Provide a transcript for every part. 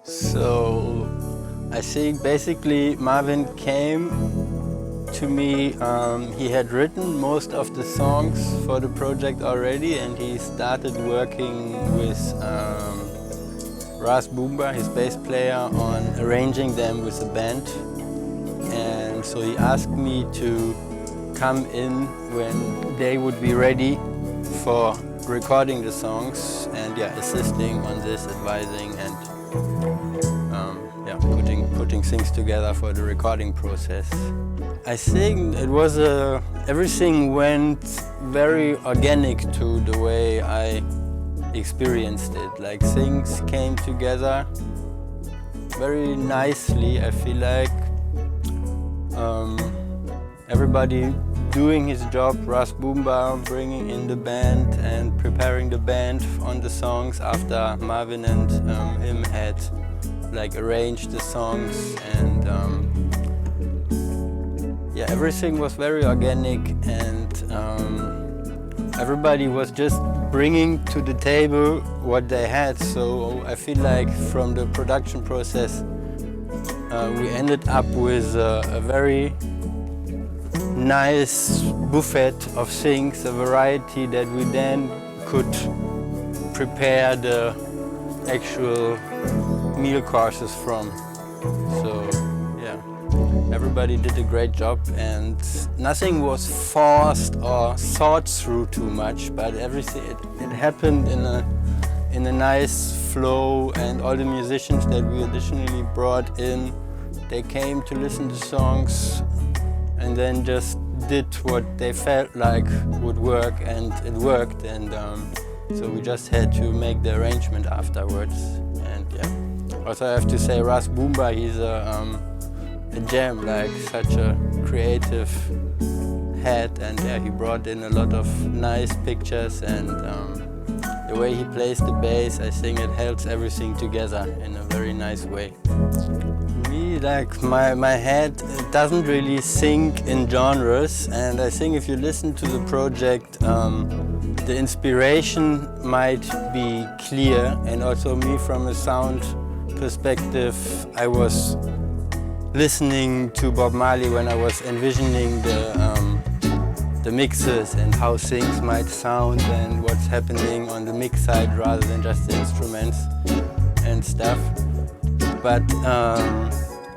So I think basically Marvin came to me. He had written most of the songs for the project already, and he started working with Ras Boomba, his bass player, on arranging them with the band. And so he asked me to come in when they would be ready for recording the songs and assisting on this, advising and putting things together for the recording process. I think it was everything went very organic to the way I experienced it. Like things came together very nicely. I feel like everybody doing his job, Ras Boomba bringing in the band and preparing the band on the songs after Marvin and him had arranged the songs, and everything was very organic, and everybody was just bringing to the table what they had. So I feel like from the production process we ended up with a very nice buffet of things, a variety that we then could prepare the actual meal courses from. So everybody did a great job, and nothing was forced or thought through too much, but everything it happened in a nice flow, and all the musicians that we additionally brought in, they came to listen to songs and then just did what they felt like would work, and it worked, and so we just had to make the arrangement afterwards. And also I have to say Ras Boomba, he's a gem, like such a creative head, and he brought in a lot of nice pictures, and the way he plays the bass, I think it helps everything together in a very nice way. Me, like my head, it doesn't really think in genres, and I think if you listen to the project, the inspiration might be clear, and also me from a sound perspective, I was listening to Bob Marley when I was envisioning the mixes and how things might sound and what's happening on the mix side rather than just the instruments and stuff. But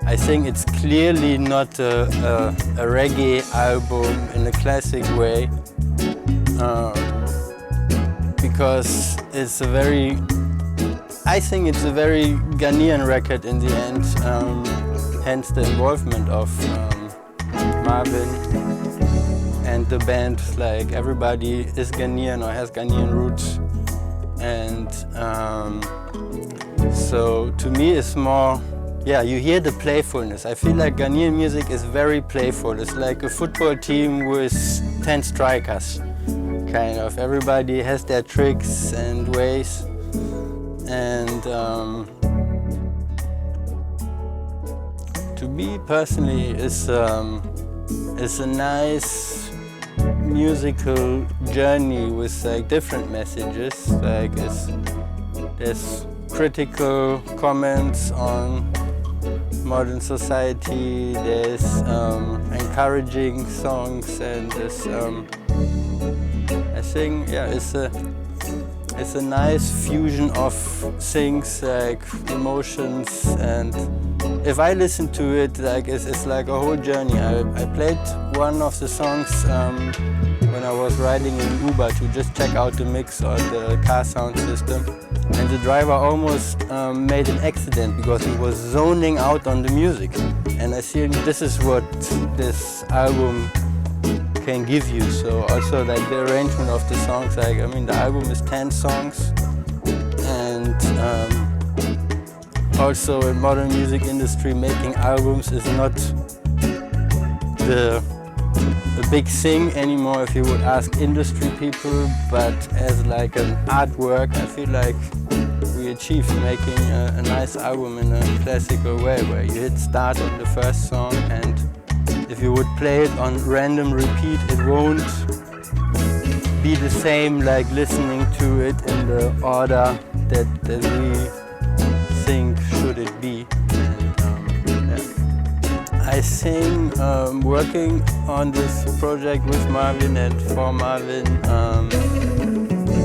I think it's clearly not a reggae album in a classic way, because I think it's a very Ghanaian record in the end, hence the involvement of Marvin and the band. Like everybody is Ghanaian or has Ghanaian roots, and so to me it's more, you hear the playfulness. I feel like Ghanaian music is very playful. It's like a football team with 10 strikers, kind of. Everybody has their tricks and ways, and to me personally, it's a nice musical journey with different messages. There's critical comments on modern society, there's encouraging songs, and there's I think it's a nice fusion of things like emotions, and if I listen to it, it's like a whole journey. I played one of the songs when I was riding in Uber to just check out the mix or the car sound system, and the driver almost made an accident because he was zoning out on the music. And I think this is what this album can give you. So also the arrangement of the songs, the album is 10 songs, and also in modern music industry, making albums is not the big thing anymore if you would ask industry people, but as an artwork, I feel like we achieved making a nice album in a classical way, where you hit start on the first song, and if you would play it on random repeat, it won't be the same like listening to it in the order that we be. And, yeah. I think working on this project with Marvin and for Marvin,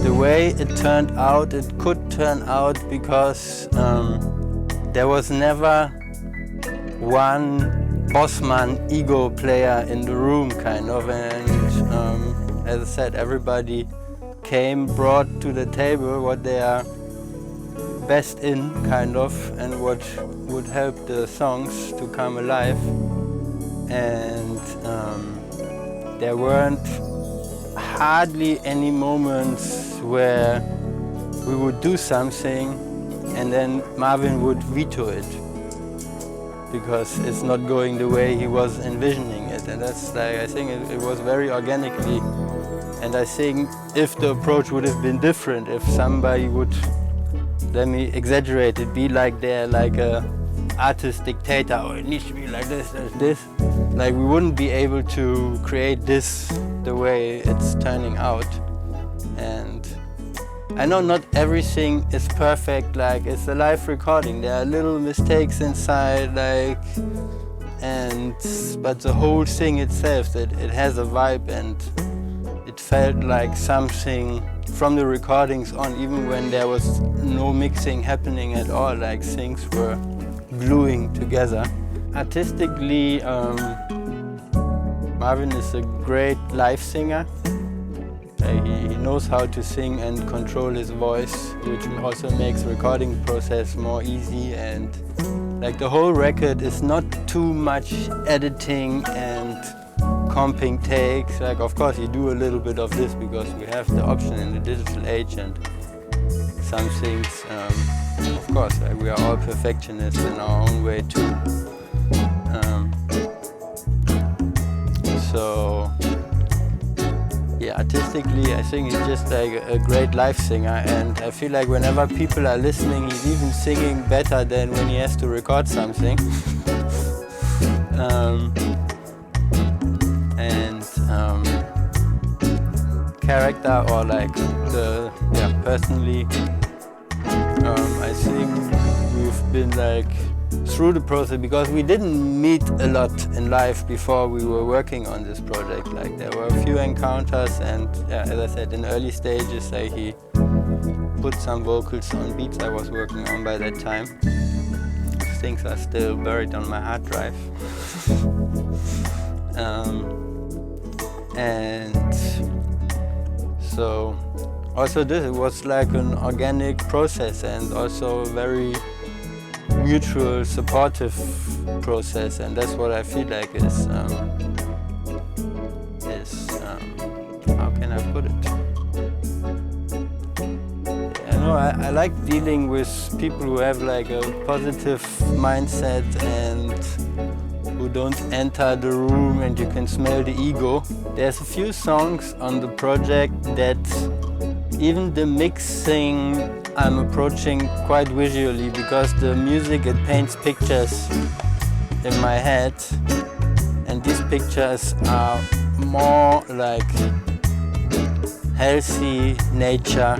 the way it turned out, it could turn out because there was never one bossman ego player in the room, kind of, and as I said, everybody brought to the table what they are best in, kind of, and what would help the songs to come alive. And there weren't hardly any moments where we would do something and then Marvin would veto it because it's not going the way he was envisioning it. And that's like, I think it was very organically. And I think if the approach would have been different, if somebody would, let me exaggerate it, be like they're like a artist dictator, or it needs to be like this, like we wouldn't be able to create this the way it's turning out. And I know not everything is perfect, like it's a live recording, there are little mistakes inside, like, but the whole thing itself, it has a vibe, and it felt like something from the recordings on, even when there was no mixing happening at all, like things were gluing together. Artistically, Marvin is a great live singer. He knows how to sing and control his voice, which also makes the recording process more easy. And like the whole record is not too much editing and comping takes. Like, of course, you do a little bit of this because we have the option in the digital age, and some things, of course, like we are all perfectionists in our own way too. So, yeah, artistically, I think he's just like a great live singer, and I feel like whenever people are listening, he's even singing better than when he has to record something. Character, or like personally, I think we've been like through the process, because we didn't meet a lot in life before we were working on this project. Like there were a few encounters, and yeah, as I said, in early stages, like he put some vocals on beats I was working on by that time. Things are still buried on my hard drive. And so also this was like an organic process, and also a very mutual supportive process, and that's what I feel like is how can I put it? You know, I like dealing with people who have like a positive mindset and who don't enter the room and you can smell the ego. There's a few songs on the project that even the mixing I'm approaching quite visually, because the music, it paints pictures in my head, and these pictures are more like healthy nature,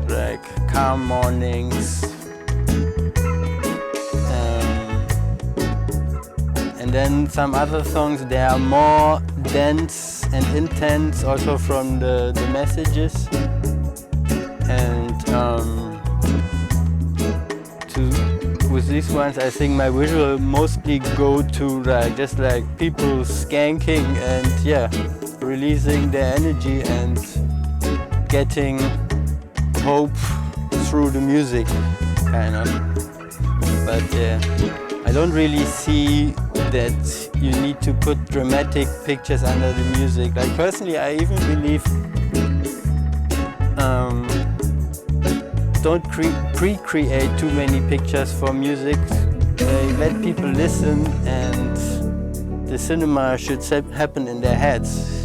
like calm mornings. And then some other songs, they are more dense and intense, also from the messages. And with these ones, I think my visual mostly go to like just like people skanking and releasing their energy and getting hope through the music, kind of. But I don't really see that you need to put dramatic pictures under the music. Like personally, I even believe don't pre-create too many pictures for music. Let people listen, and the cinema should happen in their heads.